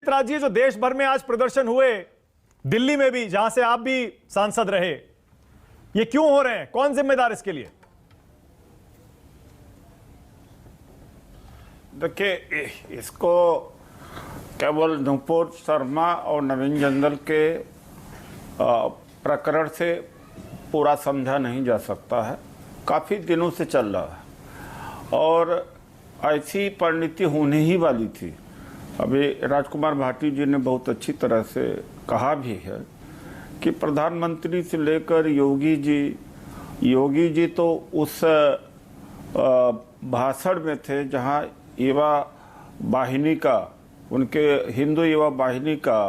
राज जी, जो देश भर में आज प्रदर्शन हुए, दिल्ली में भी जहां से आप भी सांसद रहे, ये क्यों हो रहे हैं? कौन जिम्मेदार इसके लिए? देखिए, इसको केवल नुपुर शर्मा और नवीन जिंदल के प्रकरण से पूरा समझा नहीं जा सकता है। काफ़ी दिनों से चल रहा है और ऐसी परिणति होने ही वाली थी। अभी राजकुमार भाटी जी ने बहुत अच्छी तरह से कहा भी है कि प्रधानमंत्री से लेकर योगी जी तो उस भाषण में थे जहां युवा वाहिनी का, उनके हिंदू युवा वाहिनी का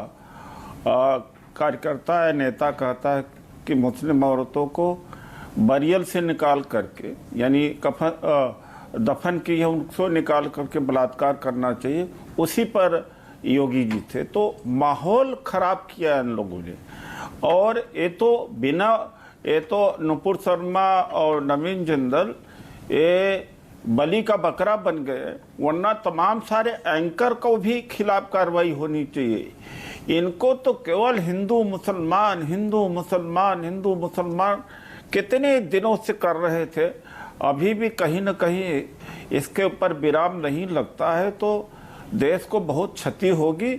कार्यकर्ता या नेता कहता है कि मुस्लिम औरतों को बरियल से निकाल करके, यानी दफन की है उनको निकाल करके बलात्कार करना चाहिए। उसी पर योगी जी थे। तो माहौल खराब किया इन लोगों ने। और ये तो नुपुर शर्मा और नवीन जिंदल ये बलि का बकरा बन गए, वरना तमाम सारे एंकर को भी खिलाफ कार्रवाई होनी चाहिए। इनको तो केवल हिंदू मुसलमान कितने दिनों से कर रहे थे। अभी भी कहीं न कहीं इसके ऊपर विराम नहीं लगता है तो देश को बहुत क्षति होगी।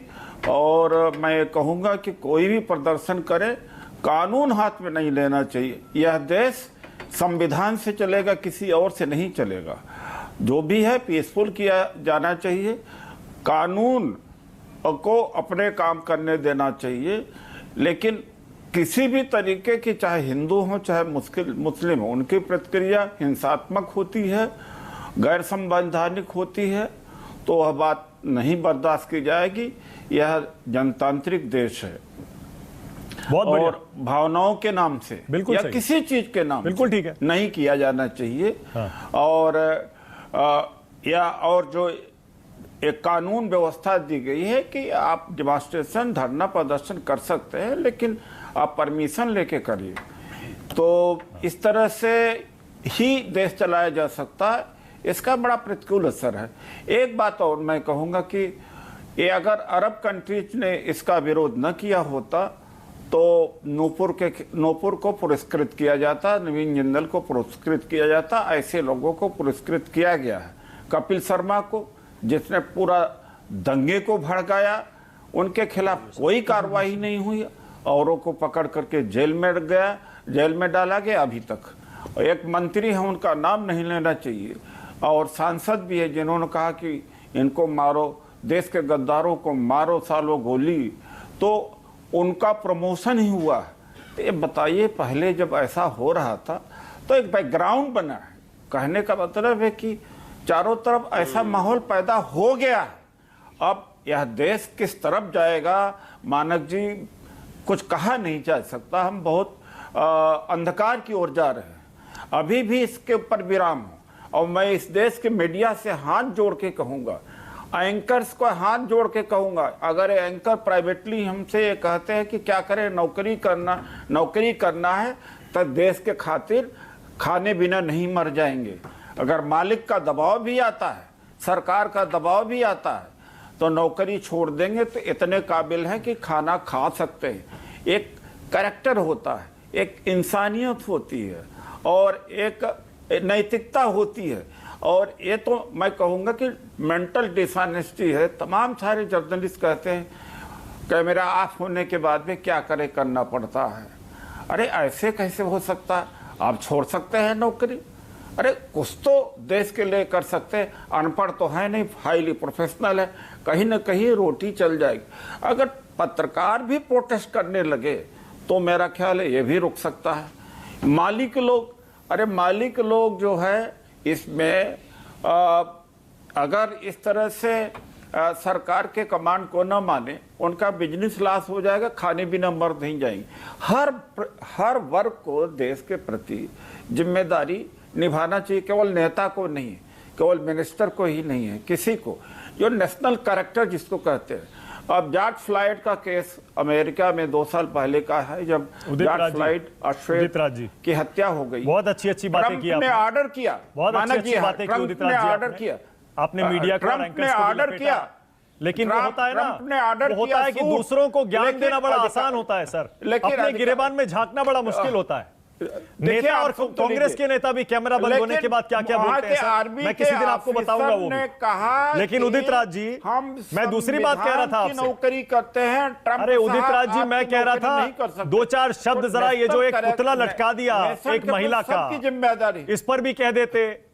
और मैं कहूँगा कि कोई भी प्रदर्शन करे, कानून हाथ में नहीं लेना चाहिए। यह देश संविधान से चलेगा, किसी और से नहीं चलेगा। जो भी है पीसफुल किया जाना चाहिए, कानून को अपने काम करने देना चाहिए। लेकिन किसी भी तरीके की, चाहे हिंदू हो चाहे मुस्लिम हो, उनकी प्रतिक्रिया हिंसात्मक होती है, गैर संवैधानिक होती है, तो वह बात नहीं बर्दाश्त की जाएगी। यह जनतांत्रिक देश है और भावनाओं के नाम से या किसी चीज के नाम बिल्कुल ठीक है नहीं किया जाना चाहिए। हाँ। और जो एक कानून व्यवस्था दी गई है कि आप डेमोन्स्ट्रेशन, धरना प्रदर्शन कर सकते हैं, लेकिन आप परमिशन लेके करिए। तो इस तरह से ही देश चलाया जा सकता है। इसका बड़ा प्रतिकूल असर है। एक बात और मैं कहूँगा कि ये अगर अरब कंट्रीज ने इसका विरोध न किया होता तो नूपुर को पुरस्कृत किया जाता, नवीन जिंदल को पुरस्कृत किया जाता। ऐसे लोगों को पुरस्कृत किया गया है। कपिल शर्मा को, जिसने पूरा दंगे को भड़काया, उनके खिलाफ कोई कार्रवाई नहीं हुई। औरों को पकड़ करके जेल में डाला गया। अभी तक एक मंत्री है, उनका नाम नहीं लेना चाहिए, और सांसद भी है जिन्होंने कहा कि इनको मारो, देश के गद्दारों को मारो, सालों गोली, तो उनका प्रमोशन ही हुआ। तो ये बताइए, पहले जब ऐसा हो रहा था तो एक बैकग्राउंड बना है। कहने का मतलब है कि चारों तरफ ऐसा माहौल पैदा हो गया है। अब यह देश किस तरफ जाएगा, मानक जी, कुछ कहा नहीं जा सकता। हम बहुत अंधकार की ओर जा रहे हैं। अभी भी इसके ऊपर विराम हो। और मैं इस देश के मीडिया से हाथ जोड़ के कहूँगा, एंकर्स को हाथ जोड़ के कहूँगा, अगर एंकर प्राइवेटली हमसे ये कहते हैं कि क्या करें, नौकरी करना है, तो देश के खातिर खाने बिना नहीं मर जाएंगे। अगर मालिक का दबाव भी आता है, सरकार का दबाव भी आता है, तो नौकरी छोड़ देंगे तो इतने काबिल हैं कि खाना खा सकते हैं। एक कैरेक्टर होता है, एक इंसानियत होती है और एक नैतिकता होती है। और ये तो मैं कहूँगा कि मेंटल डिसऑनेस्टी है। तमाम सारे जर्नलिस्ट कहते हैं कैमरा ऑफ होने के बाद में क्या करे, करना पड़ता है। अरे ऐसे कैसे हो सकता है? आप छोड़ सकते हैं नौकरी? अरे कुछ तो देश के लिए कर सकते हैं। अनपढ़ तो है नहीं, हाईली प्रोफेशनल है, कहीं ना कहीं रोटी चल जाएगी। अगर पत्रकार भी प्रोटेस्ट करने लगे तो मेरा ख्याल है ये भी रुक सकता है। मालिक लोग जो है इसमें अगर इस तरह से सरकार के कमांड को न माने, उनका बिजनेस लॉस हो जाएगा, खाने बिना मर नहीं जाएंगे। हर वर्ग को देश के प्रति जिम्मेदारी निभाना चाहिए। केवल नेता को नहीं, केवल मिनिस्टर को ही नहीं है, किसी को, जो नेशनल कैरेक्टर जिसको कहते हैं। अब जॉर्ज फ्लॉयड का केस अमेरिका में 2 साल पहले का है, जब जॉर्ज फ्लॉयड अश्वेत की हत्या हो गई। बहुत अच्छी बातें की आपने, ऑर्डर किया, बहुत अच्छी बातें की, ऑर्डर किया, आपने मीडिया ट्रंप ने ऑर्डर किया लेकिन वो होता है ना, ट्रंप ने ऑर्डर वो होता किया है कि सूट, दूसरों को ज्ञान लेकिन देना बड़ा अधिकार- आसान होता है सर, लेकिन अपने अधिकार- गिरेबान में झांकना बड़ा मुश्किल होता है। नेता और कांग्रेस के नेता भी कैमरा बंद होने के बाद क्या क्या बोलते हैं सर, मैं किसी दिन आपको बताऊंगा वो भी। कहा लेकिन उदित राज जी, हम मैं दूसरी बात कह रहा था संविधान की आपसे। नौकरी करते हैं, ट्रंप अरे उदित साहब राज जी, मैं आपकी कह रहा नौकरी नहीं कर था सकते। दो चार शब्द तो जरा, ये जो एक नेशनल पुतला लटका दिया नेशन एक के महिला ऊपर का, सबकी जिम्मेदारी। इस पर भी कह देते